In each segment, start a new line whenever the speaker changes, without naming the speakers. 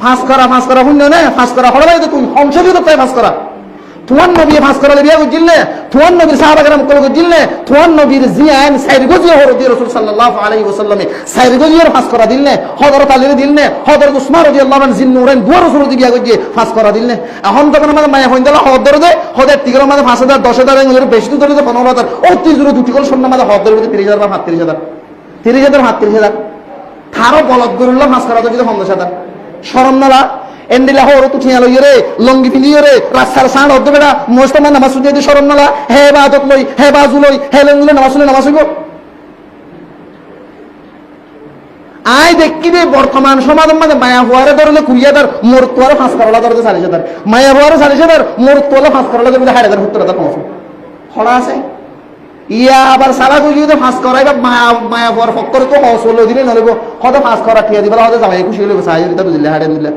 ফাঁস করা শূন্য নে ফাঁস করা হড়াই তো তুই সংসদীয় তাই ফাঁস করা তোমার নবী ফাঁস করালে বিয়া করছিল নে তোমার নবীর সাহাবা কেরাম কল করছিল নে তোমার নবীর জিয়ান সাইর গজিয়ে হলো দিয়ে রাসূল সাল্লাল্লাহু আলাইহি ওয়াসাল্লামে সাইর গজিয়ে ফাঁস করা দিল নে হযরত আলীর দিল নে হযরত উসমান রাদিয়াল্লাহু আনহু জিন্নুরাইন দুয়া রাসূল দিয়ে বিয়া করছে ফাঁস করা দিল নে এখন তখন আমাদের মায়া হইন দিলা হদর দে হদের তিগর আমাদের 5000 10000 এর বেশি তো ধরে 15000 ও তিজুরে দুটি করে শূন্য আমাদের হদর মধ্যে 30000 বা 35000 30000 থারো বলদ গরুল্লাহ ফাঁস করা তো যদি 50000 শরম নালা এন্ডিলা হরো তো ঠিয়া লইয়ে রে লঙ্গি পিলিয়ে রে রাস্তার সাঁড় হদ্দ বেড়া মোস্তমা নামাজ শুনিয়ে দিয়ে শরম নালা হে বাদত লই হে বাজু লই হে লঙ্গুলে নামাজ শুনে নামাজ হইব আই দেখি রে বর্তমান সমাজের মাঝে মায়া হওয়ারে ধরলে কুড়িয়াদার মোর তোয়ারে ফাঁস করালা ধরতে 4000 মায়া হওয়ারে 4000 মোর তোয়ালে ফাঁস করালা ধরতে 7000 70,000 খড়া আছে ইয়া আবার সারা গুজিতে ফাঁস করাই বা মায়া হওয়ার ফক্করে তো হস হলো দিলে নলব হতে ফাঁস করা ঠিয়া দিবা হতে যাবে খুশি হইলে সাহায্য দিতে বুঝলে হাড়ে দিলে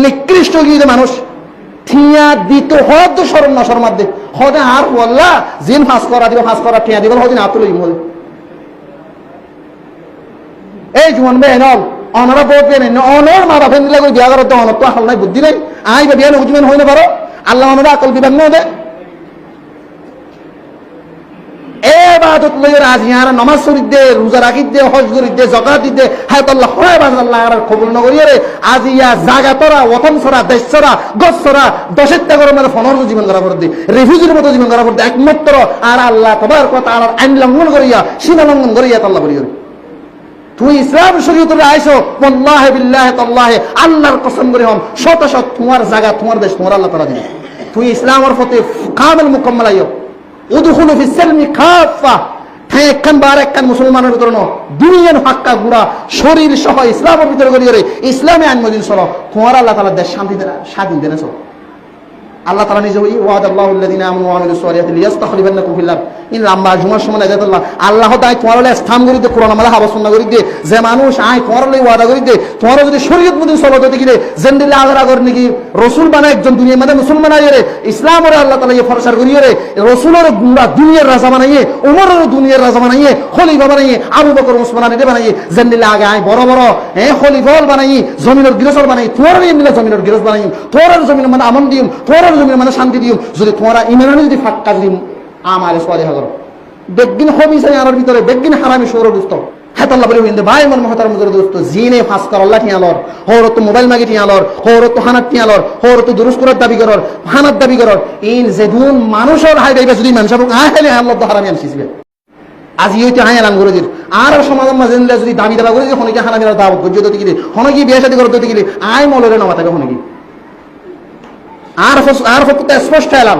নিকৃষ্ট গিয়ে মানুষ ঠিয়া দিত হদ শরম না শরমার দে হদে আর বললা জিন ফাঁস করা দিবা ফাঁস করা ঠিয়া দিবা হদিন আতুল ইমল এই জীবন বে নল অনরা বহুত বে ন অনর মা বাপেন দিলা কই বিয়া করত অনর তো হাল নাই বুদ্ধি নাই আই বা বিয়া নজমেন হই না পারো আল্লাহ অনরা আকল বিভাগ ন দে এবাদত লইয়ে রাজিয়ার নামাজ শরীফ দে রোজা রাখি দে হজ করি দে যাকাত দে হায়াত আল্লাহ হয় বাজ আল্লাহ আর কবুল ন করিয়ে রে আজিয়া জাগা তোরা ওতন ছড়া দেশ ছড়া গছ ছড়া দশের টাকার মানে ফনর জীবন করা পড়তে রিফিউজির মতো জীবন করা পড়তে একমাত্র আর আল্লাহ তবার কথা আর আইন লঙ্ঘন করিয়া সীমা লঙ্ঘন করিয়া আল্লাহ করিয়ে তুই ইসলাম শরীয়তের আইছো ওয়াল্লাহি বিল্লাহি তাল্লাহি আল্লাহর কসম করে হম শত শত তোমার জায়গা তোমার দেশ তোমার আল্লাহ তাআলা দিবে তুই ইসলামের পথে কামিল মুকম্মল আইও উদখুলু ফিস সালমি কাফা ঠাইখান বার একখান মুসলমানের ভিতর ন দুনিয়ার ফাক্কা গুড়া শরীর সহ ইসলামের ভিতরে করিয়ে ইসলামে আইন মদিন চলো তোমার আল্লাহ তাআলা দেশ শান্তি দেনা স্বাধীন দেনা চলো আল্লাহ তাআলা নিজে ওয়াদাল্লাহু আল্লাযিনা আমানু ওয়া আমিলুস সালিহাতি লিয়াস্তাখলিফান্নাকুম ফিল আরদ ইন লাম্বা জুমার সময় আল্লাহ আল্লাহ তাই তোমার হলে স্থান করি দে কোরআন আমাদের হাবা সুন্নাহ করি দে যে মানুষ আই তোমার হলে ওয়াদা করি দে তোমার যদি শরীয়ত মদিন চলো তো দেখি রে জেন্দিল্লাহ আগর আগর নাকি রাসূল বানায় একজন দুনিয়ার মধ্যে মুসলমান আইয়ে রে ইসলামের আল্লাহ তাআলা এই ফরসার করিয়ে রে রাসূলের গুণা দুনিয়ার রাজা বানাইয়ে ওমরের দুনিয়ার রাজা বানাইয়ে খলিফা বানাইয়ে আবু বকর ওসমান আলী বানাইয়ে জেন্দিল্লাহ আগে আই বড় বড় খলিফা বানাইয়ে জমিনের গিরসল বানাই তোমার মিলে জমিনের গিরস বানাই তোমার জমিনের মানে আমন দিম তোমার জমিনের মানে শান্তি দিও যদি তোমরা ইমানে যদি ফাক্কা যদি আমারে সালেহা করো বেগিন খবিস আর ভিতরে বেগিন হারামি সৌর দুস্ত হাত আল্লাহ বলে হিন্দে ভাই মন মহতারাম দোস্ত জিনে ফাঁস কর আল্লাহ টিয়ালর হোর তো মোবাইল মাগি টিয়ালর হোর তো হানাত টিয়ালর হোর তো দুরুস করার দাবি করর হানাত দাবি করর ইন যেদুন মানুষের হাই দাইবা যদি মানুষ এবং আহলে আল্লাহ তো হারামি আনছিবে আজি হইতে হাই এলান করে দিল আর সমাজের মাঝে যদি দাবি দাবা করে হনকি হারামির দাওয়াত গজ্জ তো দিলে হনকি বিয়ে শাদী করতে দিলে আই মলরে নামা থাকে হনকি আর ফকত স্পষ্ট এলাম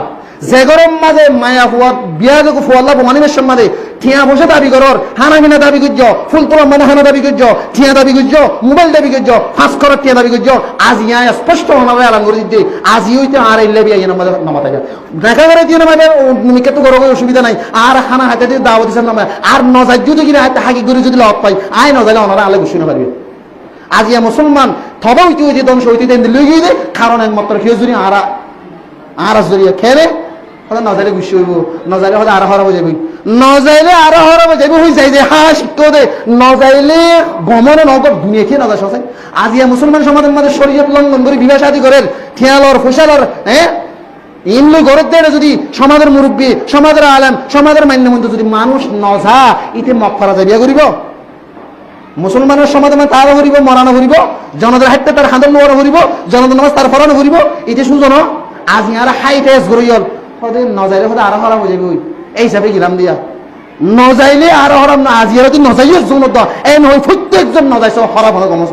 যে গরম মাঝে মায়া হওয়া বিয়া যোগ ফুয়াল্লাহ মানিমের সম্মানে ঠিয়া বসে দাবি করর হানামিনা দাবি করছ ফুল তোলা মানে হানা দাবি করছ ঠিয়া দাবি করছ মোবাইল দাবি করছ ফাঁস করার ঠিয়া দাবি করছ আজ ইয়া স্পষ্ট হনাবে আলাম করে দিতে আজি হইতে আর এলে বিয়া ইয়ে নামাজ নামা থাকে দেখা করে দিয়ে নামাবে নিকে তো গরম অসুবিধা নাই আর হানা হাতে দিয়ে দাওয়াত দিছেন নামা আর নজার যদি কিনা হাকি করে যদি লাভ পাই আয় নজাইলে ওনারা আলে ঘুষি না পারবে আজিয়া মুসলমান থবা হইতে হইতে ধ্বংস হইতে দেন লই গিয়ে কারণ একমাত্র কেউ যদি আর জড়িয়ে খেলে হলে নজাইলে গুছি হইব নজাইলে হলে আর হরাব যাবি নজাইলে আর হরাব যাবি হই যাই যে হা শিক্ষা দে নজাইলে গমনে নগদ দুনিয়া খেয়ে নজা সসাই আজিয়া মুসলমান সমাজের মধ্যে শরীয়ত লঙ্ঘন করে বিবাহ শাদী করেন খেয়ালর ফসলার ইমলি গরত দেয় যদি সমাজের মুরব্বী সমাজের আলেম সমাজের মান্যমন্ত যদি মানুষ নজা ইতে মক করা যায় বিয়া করিব মুসলমানের সমাজে তারও করিব মরানো করিব জনদের হাতে তার হাঁদর নোয়ারও করিব জনদের নামাজ তার ফরানো করিব ইতে সুজন আজ আর হাই টেস করিল নজাইলে হতে আরো হরাম হয়ে যাবে এই হিসাবে গিলাম দিয়া নজাইলে আরো হরাম না আজি আর নজাইলে জুন এই নয় প্রত্যেকজন নজাইছ হরাম হরা গমছ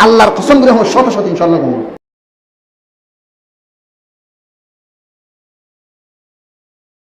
আল্লাহর কসম করে শত শত ইনশাল্লাহ গম